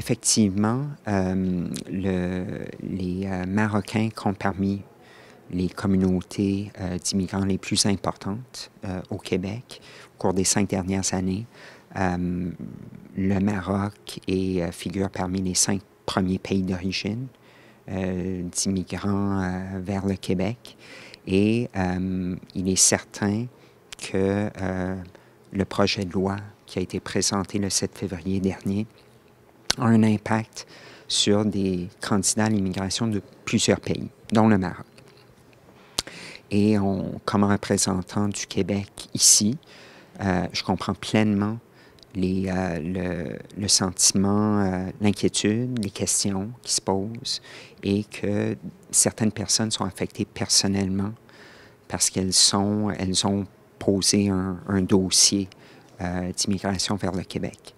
Effectivement, les Marocains comptent parmi les communautés d'immigrants les plus importantes au Québec au cours des 5 dernières années. Le Maroc figure parmi les 5 premiers pays d'origine d'immigrants vers le Québec. Et il est certain que le projet de loi qui a été présenté le 7 février dernier a un impact sur des candidats à l'immigration de plusieurs pays, dont le Maroc. Et comme représentant du Québec ici, je comprends pleinement le sentiment, l'inquiétude, les questions qui se posent et que certaines personnes sont affectées personnellement parce qu'elles ont posé un dossier d'immigration vers le Québec.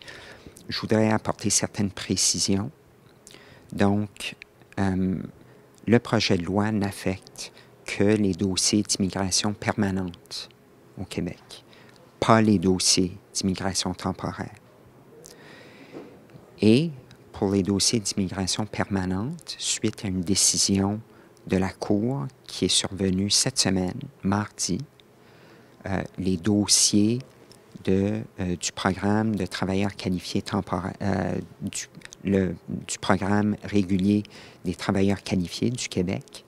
Je voudrais apporter certaines précisions. Donc, le projet de loi n'affecte que les dossiers d'immigration permanente au Québec, pas les dossiers d'immigration temporaire. Et pour les dossiers d'immigration permanente, suite à une décision de la Cour qui est survenue cette semaine, mardi, les dossiers du programme de travailleurs qualifiés temporaires, du programme régulier des travailleurs qualifiés du Québec,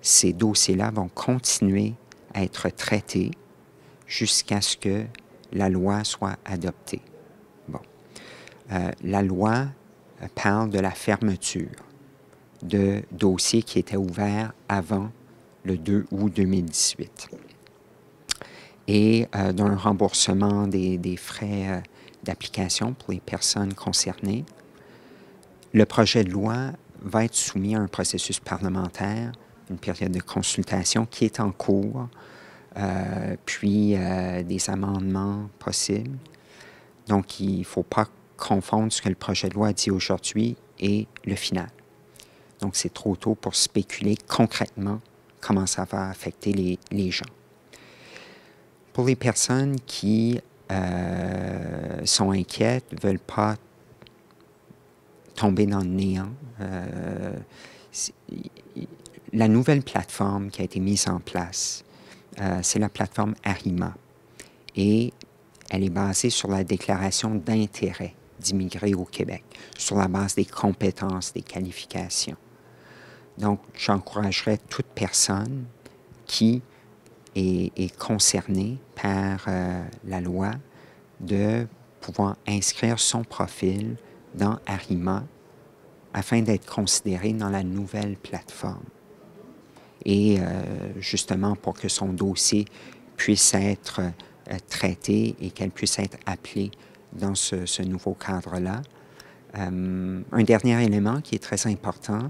ces dossiers-là vont continuer à être traités jusqu'à ce que la loi soit adoptée. Bon. La loi parle de la fermeture de dossiers qui étaient ouverts avant le 2 août 2018 et d'un remboursement des frais d'application pour les personnes concernées. Le projet de loi va être soumis à un processus parlementaire, une période de consultation qui est en cours, puis des amendements possibles. Donc, il ne faut pas confondre ce que le projet de loi dit aujourd'hui et le final. Donc, c'est trop tôt pour spéculer concrètement comment ça va affecter les gens. Pour les personnes qui sont inquiètes, ne veulent pas tomber dans le néant, la nouvelle plateforme qui a été mise en place, c'est la plateforme ARIMA. Et elle est basée sur la déclaration d'intérêt d'immigrer au Québec, sur la base des compétences, des qualifications. Donc, j'encouragerais toute personne qui est concernée par la loi de pouvoir inscrire son profil dans ARIMA afin d'être considéré dans la nouvelle plateforme. Et justement pour que son dossier puisse être traité et qu'elle puisse être appelée dans ce nouveau cadre-là. Un dernier élément qui est très important,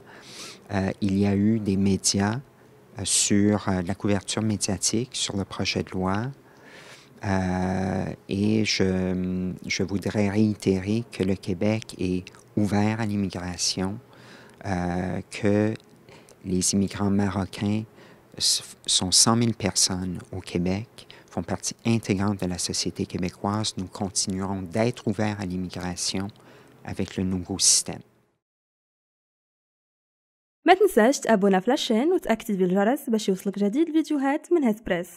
il y a eu des médias sur la couverture médiatique sur le projet de loi et je voudrais réitérer que le Québec est ouvert à l'immigration, que les immigrants marocains sont 100 000 personnes au Québec, font partie intégrante de la société québécoise. Nous continuerons d'être ouverts à l'immigration avec le nouveau système. ما تنساش تابونا في لاشين وتأكتيفي الجرس باش يوصلك جديد فيديوهات من هاد بريس.